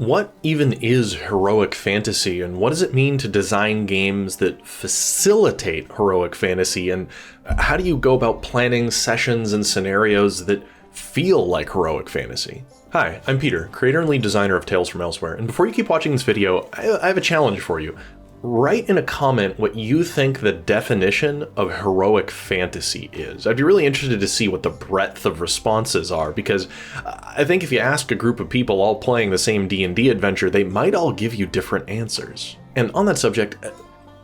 What even is heroic fantasy, and what does it mean to design games that facilitate heroic fantasy, and how do you go about planning sessions and scenarios that feel like heroic fantasy? Hi, I'm Peter, creator and lead designer of Tales from Elsewhere, and before you keep watching this video, I have a challenge for you. Write in a comment what you think the definition of heroic fantasy is. I'd be really interested to see what the breadth of responses are, because I think if you ask a group of people all playing the same D&D adventure, they might all give you different answers. And on that subject,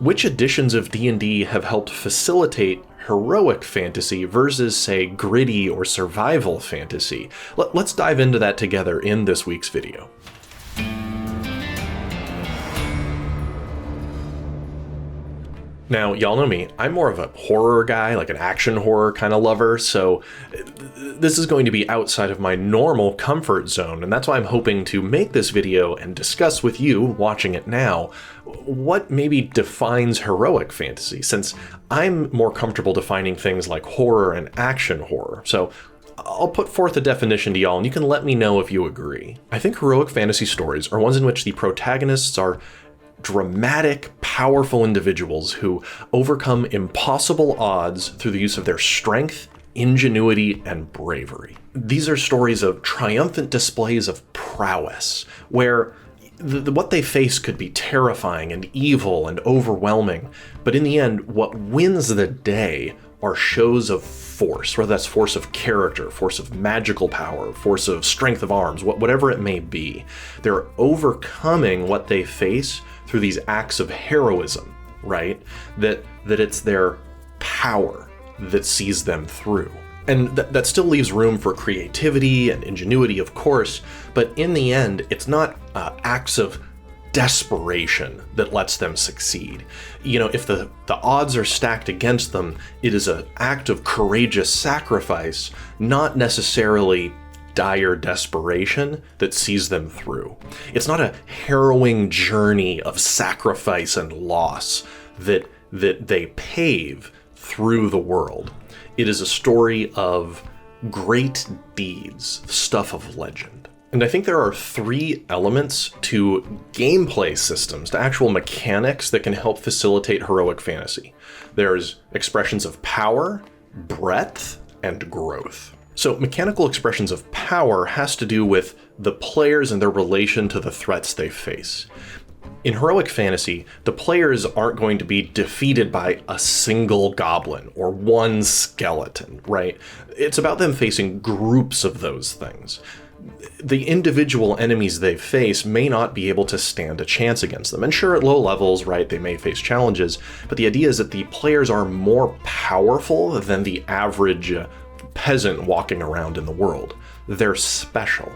which editions of D&D have helped facilitate heroic fantasy versus, say, gritty or survival fantasy? Let's dive into that together in this week's video. Now, y'all know me, I'm more of a horror guy, like an action horror kind of lover, so this is going to be outside of my normal comfort zone, and that's why I'm hoping to make this video and discuss with you, watching it now, what maybe defines heroic fantasy, since I'm more comfortable defining things like horror and action horror. So I'll put forth a definition to y'all, and you can let me know if you agree. I think heroic fantasy stories are ones in which the protagonists are dramatic, powerful individuals who overcome impossible odds through the use of their strength, ingenuity, and bravery. These are stories of triumphant displays of prowess, where what they face could be terrifying and evil and overwhelming, but in the end, what wins the day are shows of force, whether that's force of character, force of magical power, force of strength of arms, whatever it may be. They're overcoming what they face through these acts of heroism, right? That it's their power that sees them through. And that still leaves room for creativity and ingenuity, of course, but in the end, it's not acts of desperation that lets them succeed. You know, if the odds are stacked against them, it is an act of courageous sacrifice, not necessarily dire desperation that sees them through. It's not a harrowing journey of sacrifice and loss that they pave through the world. It is a story of great deeds, stuff of legend. And I think there are three elements to gameplay systems, to actual mechanics that can help facilitate heroic fantasy. There's expressions of power, breadth, and growth. So mechanical expressions of power has to do with the players and their relation to the threats they face. In heroic fantasy, the players aren't going to be defeated by a single goblin or one skeleton, right? It's about them facing groups of those things. The individual enemies they face may not be able to stand a chance against them. And sure, at low levels, right, they may face challenges, but the idea is that the players are more powerful than the average peasant walking around in the world. They're special.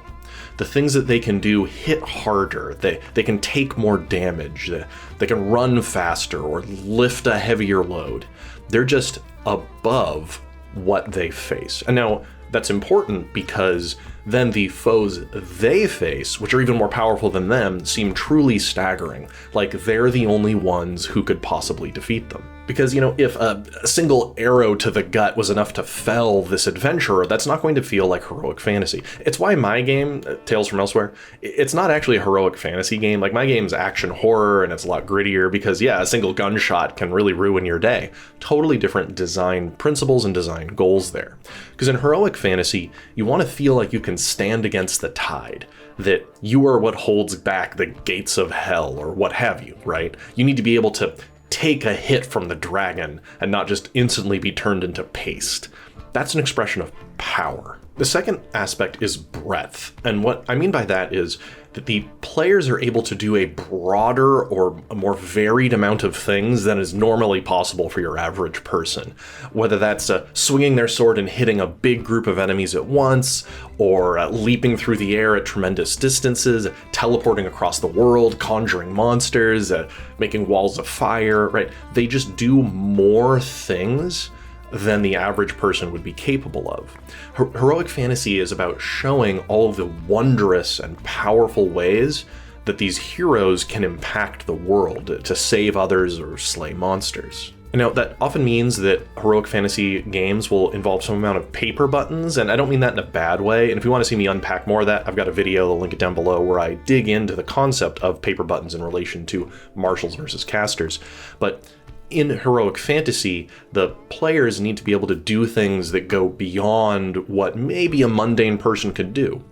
The things that they can do hit harder, they can take more damage, they can run faster or lift a heavier load. They're just above what they face. And now, that's important because then the foes they face, which are even more powerful than them, seem truly staggering, like they're the only ones who could possibly defeat them. Because, you know, if a single arrow to the gut was enough to fell this adventurer, that's not going to feel like heroic fantasy. It's why my game, Tales from Elsewhere, it's not actually a heroic fantasy game. Like, my game's action horror, and it's a lot grittier because, yeah, a single gunshot can really ruin your day. Totally different design principles and design goals there. Because in heroic fantasy, you want to feel like you can stand against the tide, that you are what holds back the gates of hell or what have you, right? You need to be able to take a hit from the dragon and not just instantly be turned into paste. That's an expression of power. The second aspect is breadth. And what I mean by that is that the players are able to do a broader or a more varied amount of things than is normally possible for your average person. Whether that's swinging their sword and hitting a big group of enemies at once, or leaping through the air at tremendous distances, teleporting across the world, conjuring monsters, making walls of fire, right? They just do more things than the average person would be capable of. Heroic fantasy is about showing all of the wondrous and powerful ways that these heroes can impact the world to save others or slay monsters. Now, that often means that heroic fantasy games will involve some amount of paper buttons, and I don't mean that in a bad way. And if you want to see me unpack more of that, I've got a video, I'll link it down below, where I dig into the concept of paper buttons in relation to marshals versus casters. But in heroic fantasy, the players need to be able to do things that go beyond what maybe a mundane person could do.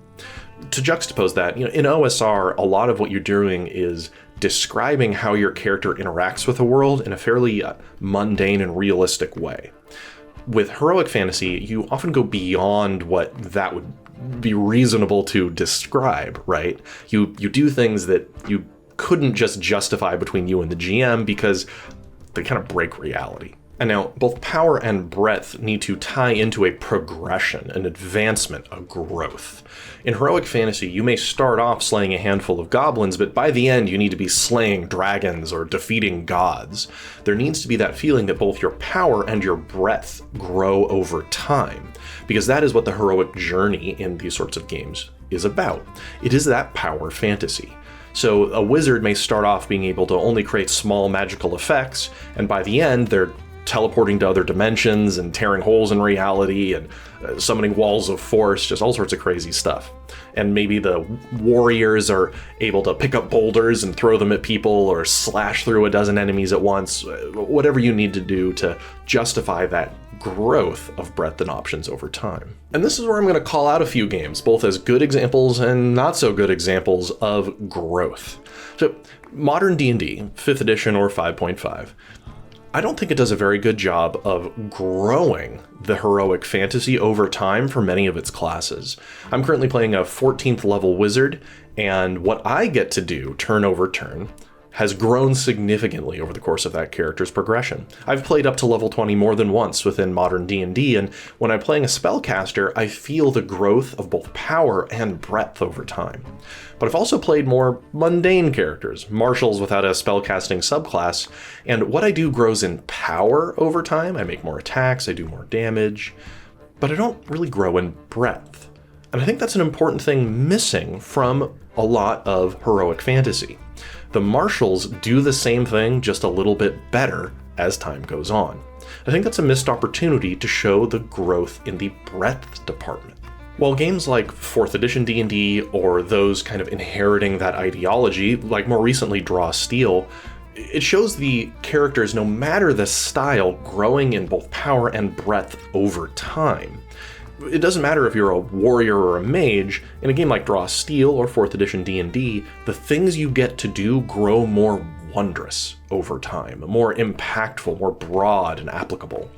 To juxtapose that, in OSR, a lot of what you're doing is describing how your character interacts with the world in a fairly mundane and realistic way. With heroic fantasy, you often go beyond what that would be reasonable to describe, right? You do things that you couldn't just justify between you and the GM because they kind of break reality. And now, both power and breadth need to tie into a progression, an advancement, a growth. In heroic fantasy, you may start off slaying a handful of goblins, but by the end you need to be slaying dragons or defeating gods. There needs to be that feeling that both your power and your breadth grow over time, because that is what the heroic journey in these sorts of games is about. It is that power fantasy. So a wizard may start off being able to only create small magical effects, and by the end they're teleporting to other dimensions and tearing holes in reality and summoning walls of force, just all sorts of crazy stuff. And maybe the warriors are able to pick up boulders and throw them at people or slash through a dozen enemies at once, whatever you need to do to justify that growth of breadth and options over time. And this is where I'm going to call out a few games, both as good examples and not so good examples of growth. So modern D&D, 5th edition or 5.5, I don't think it does a very good job of growing the heroic fantasy over time for many of its classes. I'm currently playing a 14th level wizard, and what I get to do turn over turn has grown significantly over the course of that character's progression. I've played up to level 20 more than once within modern D&D, and when I'm playing a spellcaster, I feel the growth of both power and breadth over time. But I've also played more mundane characters, marshals without a spellcasting subclass, and what I do grows in power over time. I make more attacks, I do more damage, but I don't really grow in breadth. And I think that's an important thing missing from a lot of heroic fantasy. The marshals do the same thing, just a little bit better as time goes on. I think that's a missed opportunity to show the growth in the breadth department. While games like 4th edition D&D or those kind of inheriting that ideology, like more recently Draw Steel, it shows the characters, no matter the style, growing in both power and breadth over time. It doesn't matter if you're a warrior or a mage, in a game like Draw Steel or 4th edition D&D, the things you get to do grow more wondrous over time, more impactful, more broad and applicable.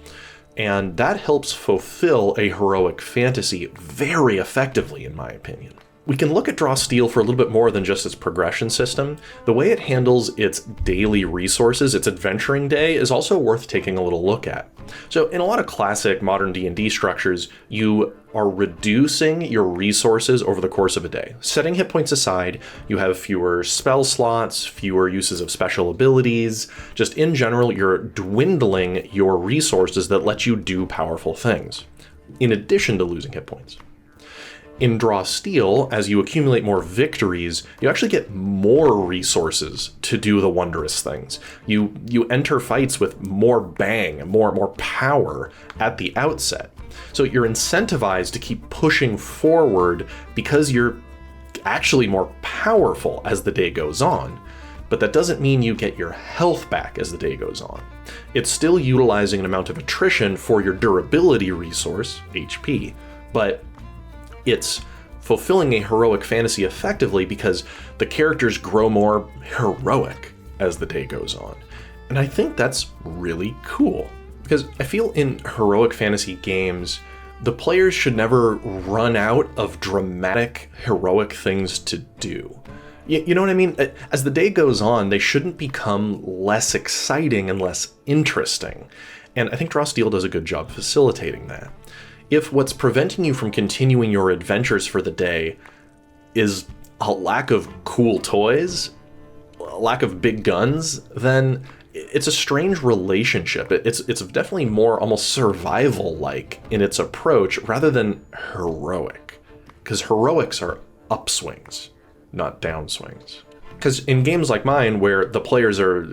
And that helps fulfill a heroic fantasy very effectively, in my opinion. We can look at Draw Steel for a little bit more than just its progression system. The way it handles its daily resources, its adventuring day, is also worth taking a little look at. So in a lot of classic modern D&D structures, you are reducing your resources over the course of a day. Setting hit points aside, you have fewer spell slots, fewer uses of special abilities. Just in general, you're dwindling your resources that let you do powerful things, in addition to losing hit points. In Draw Steel, as you accumulate more victories, you actually get more resources to do the wondrous things. You enter fights with more bang, more power at the outset. So you're incentivized to keep pushing forward because you're actually more powerful as the day goes on. But that doesn't mean you get your health back as the day goes on. It's still utilizing an amount of attrition for your durability resource, HP, but it's fulfilling a heroic fantasy effectively because the characters grow more heroic as the day goes on. And I think that's really cool, because I feel in heroic fantasy games, the players should never run out of dramatic, heroic things to do. You know what I mean? As the day goes on, they shouldn't become less exciting and less interesting. And I think Draw Steel does a good job facilitating that. If what's preventing you from continuing your adventures for the day is a lack of cool toys, a lack of big guns, then it's a strange relationship. It's definitely more almost survival-like in its approach rather than heroic, because heroics are upswings, not downswings. Because in games like mine, where the players are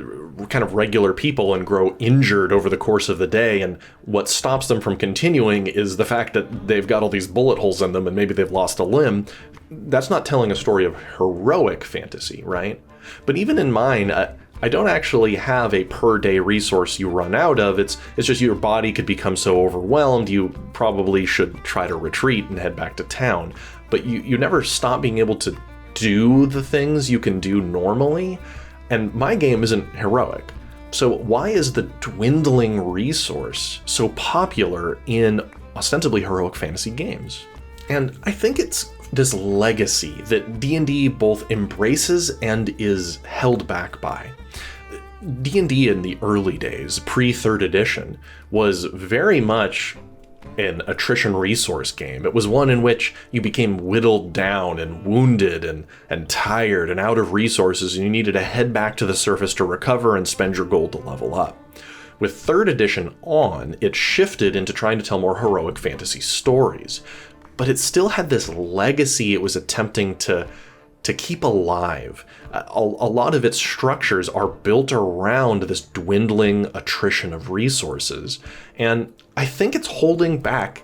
kind of regular people and grow injured over the course of the day, and what stops them from continuing is the fact that they've got all these bullet holes in them and maybe they've lost a limb, that's not telling a story of heroic fantasy, right? But even in mine, I don't actually have a per-day resource you run out of. It's just your body could become so overwhelmed, you probably should try to retreat and head back to town. But you never stop being able to do the things you can do normally, and my game isn't heroic. So why is the dwindling resource so popular in ostensibly heroic fantasy games? And I think it's this legacy that D&D both embraces and is held back by. D&D in the early days, pre-3rd edition, was very much an attrition resource game. It was one in which you became whittled down and wounded and tired and out of resources, and you needed to head back to the surface to recover and spend your gold to level up. With 3rd edition on, it shifted into trying to tell more heroic fantasy stories, but it still had this legacy it was attempting to keep alive. A lot of its structures are built around this dwindling attrition of resources, and I think it's holding back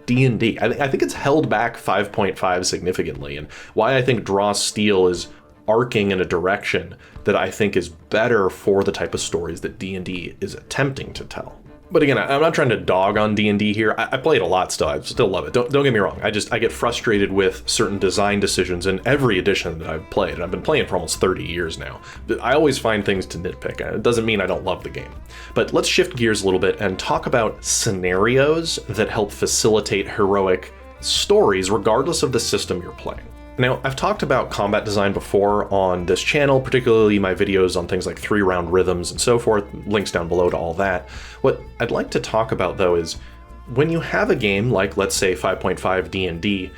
D&D. I think it's held back 5.5 significantly, and why I think Draw Steel is arcing in a direction that I think is better for the type of stories that D&D is attempting to tell. But again, I'm not trying to dog on D&D here. I play it a lot still. I still love it. Don't get me wrong. I get frustrated with certain design decisions in every edition that I've played. And I've been playing for almost 30 years now. But I always find things to nitpick. It doesn't mean I don't love the game. But let's shift gears a little bit and talk about scenarios that help facilitate heroic stories regardless of the system you're playing. Now, I've talked about combat design before on this channel, particularly my videos on things like 3-round rhythms and so forth, links down below to all that. What I'd like to talk about though is when you have a game like, let's say, 5.5 D&D,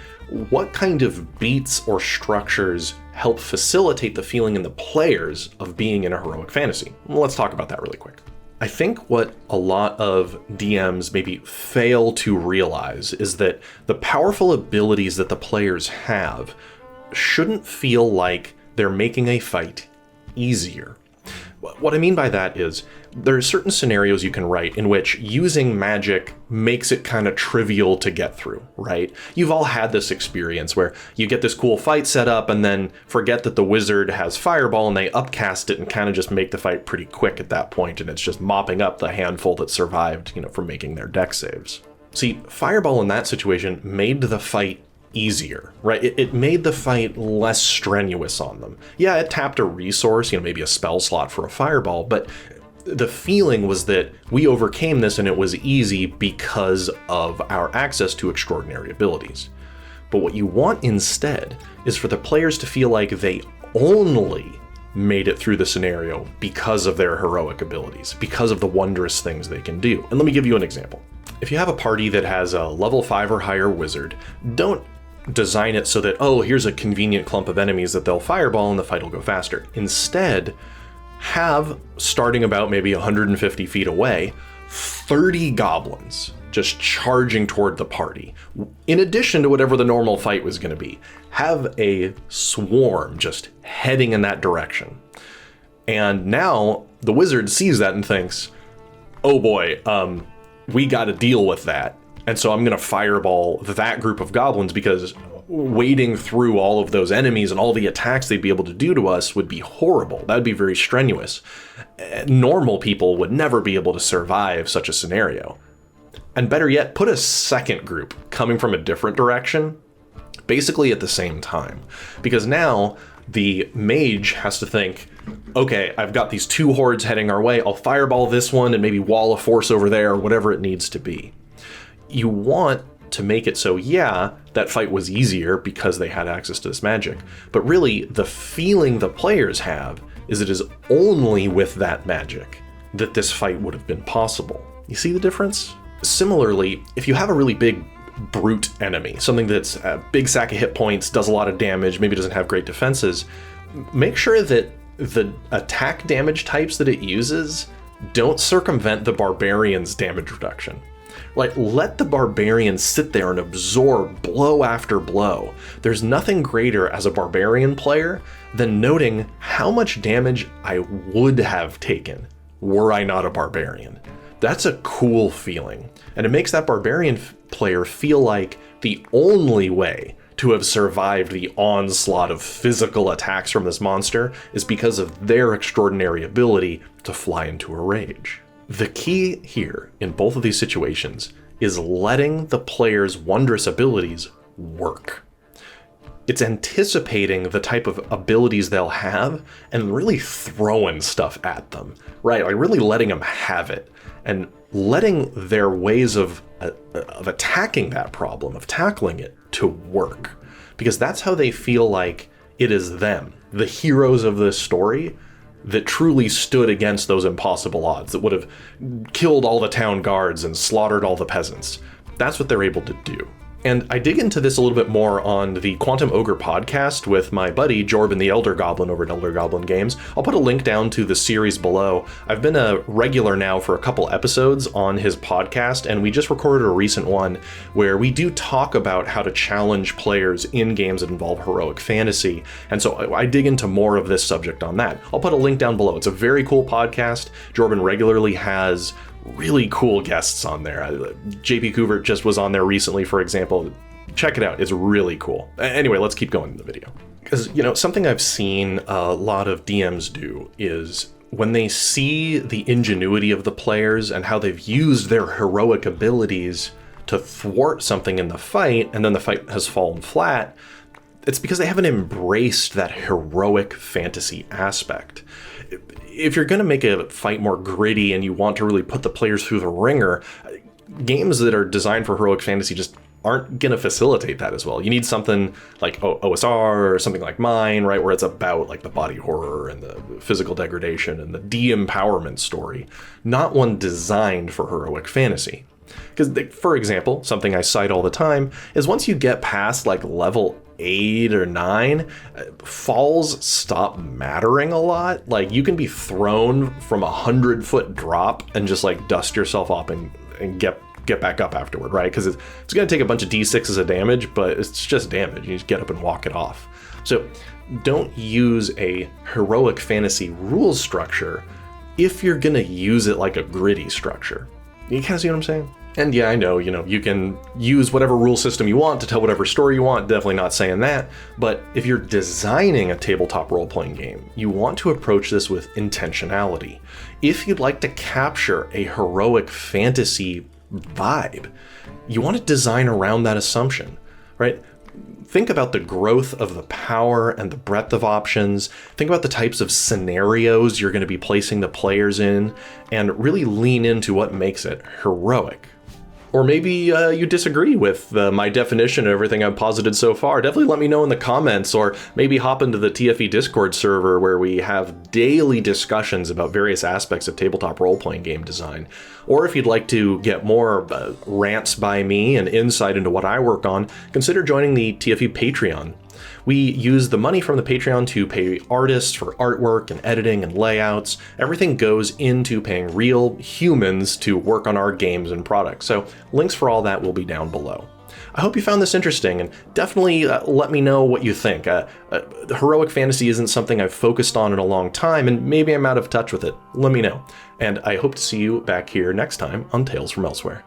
what kind of beats or structures help facilitate the feeling in the players of being in a heroic fantasy? Well, let's talk about that really quick. I think what a lot of DMs maybe fail to realize is that the powerful abilities that the players have shouldn't feel like they're making a fight easier. What I mean by that is there are certain scenarios you can write in which using magic makes it kind of trivial to get through, right? You've all had this experience where you get this cool fight set up and then forget that the wizard has fireball and they upcast it and kind of just make the fight pretty quick at that point, and it's just mopping up the handful that survived, from making their dex saves. See, fireball in that situation made the fight easier, right? It made the fight less strenuous on them. Yeah, it tapped a resource, maybe a spell slot for a fireball, but the feeling was that we overcame this and it was easy because of our access to extraordinary abilities. But what you want instead is for the players to feel like they only made it through the scenario because of their heroic abilities, because of the wondrous things they can do. And let me give you an example. If you have a party that has a level 5 or higher wizard, don't design it so that, oh, here's a convenient clump of enemies that they'll fireball and the fight will go faster. Instead, have, starting about maybe 150 feet away, 30 goblins just charging toward the party. In addition to whatever the normal fight was going to be, have a swarm just heading in that direction. And now the wizard sees that and thinks, oh boy, we got to deal with that. And so I'm going to fireball that group of goblins because wading through all of those enemies and all the attacks they'd be able to do to us would be horrible. That would be very strenuous. Normal people would never be able to survive such a scenario. And better yet, put a second group coming from a different direction, basically at the same time. Because now the mage has to think, okay, I've got these two hordes heading our way. I'll fireball this one and maybe wall of force over there, or whatever it needs to be. You want to make it so, yeah, that fight was easier because they had access to this magic. But really, the feeling the players have is it is only with that magic that this fight would have been possible. You see the difference? Similarly, if you have a really big brute enemy, something that's a big sack of hit points, does a lot of damage, maybe doesn't have great defenses, make sure that the attack damage types that it uses don't circumvent the barbarian's damage reduction. Like, let the barbarian sit there and absorb blow after blow. There's nothing greater as a barbarian player than noting how much damage I would have taken were I not a barbarian. That's a cool feeling, and it makes that barbarian player feel like the only way to have survived the onslaught of physical attacks from this monster is because of their extraordinary ability to fly into a rage. The key here in both of these situations is letting the player's wondrous abilities work. It's anticipating the type of abilities they'll have and really throwing stuff at them, right? Like really letting them have it and letting their ways of attacking that problem, of tackling it, to work. Because that's how they feel like it is them, the heroes of this story, that truly stood against those impossible odds, that would have killed all the town guards and slaughtered all the peasants. That's what they're able to do. And I dig into this a little bit more on the Quantum Ogre podcast with my buddy Jorben the Elder Goblin over at Elder Goblin Games. I'll put a link down to the series below. I've been a regular now for a couple episodes on his podcast, and we just recorded a recent one where we do talk about how to challenge players in games that involve heroic fantasy. And so I dig into more of this subject on that. I'll put a link down below. It's a very cool podcast. Jorben regularly has really cool guests on there. JP Couvert just was on there recently, for example. Check it out. It's really cool. Anyway, let's keep going in the video. Because, something I've seen a lot of DMs do is when they see the ingenuity of the players and how they've used their heroic abilities to thwart something in the fight, and then the fight has fallen flat, it's because they haven't embraced that heroic fantasy aspect. If you're going to make a fight more gritty and you want to really put the players through the ringer, games that are designed for heroic fantasy just aren't going to facilitate that as well. You need something like OSR or something like mine, right, where it's about like the body horror and the physical degradation and the de-empowerment story, not one designed for heroic fantasy. Because, for example, something I cite all the time is once you get past like level 8 or 9, falls stop mattering a lot. Like, you can be thrown from 100-foot drop and just like dust yourself up and get back up afterward, right? Because it's going to take a bunch of d6s of damage, but it's just damage. You just get up and walk it off. So don't use a heroic fantasy rules structure if you're going to use it like a gritty structure. You kind of see what I'm saying? And yeah, I know, you can use whatever rule system you want to tell whatever story you want, definitely not saying that, but if you're designing a tabletop role-playing game, you want to approach this with intentionality. If you'd like to capture a heroic fantasy vibe, you want to design around that assumption, right? Think about the growth of the power and the breadth of options. Think about the types of scenarios you're going to be placing the players in, and really lean into what makes it heroic. Or maybe you disagree with my definition of everything I've posited so far. Definitely let me know in the comments, or maybe hop into the TFE Discord server where we have daily discussions about various aspects of tabletop role-playing game design. Or if you'd like to get more rants by me and insight into what I work on, consider joining the TFE Patreon. We use the money from the Patreon to pay artists for artwork and editing and layouts. Everything goes into paying real humans to work on our games and products. So links for all that will be down below. I hope you found this interesting, and definitely let me know what you think. Heroic fantasy isn't something I've focused on in a long time, and maybe I'm out of touch with it. Let me know. And I hope to see you back here next time on Tales from Elsewhere.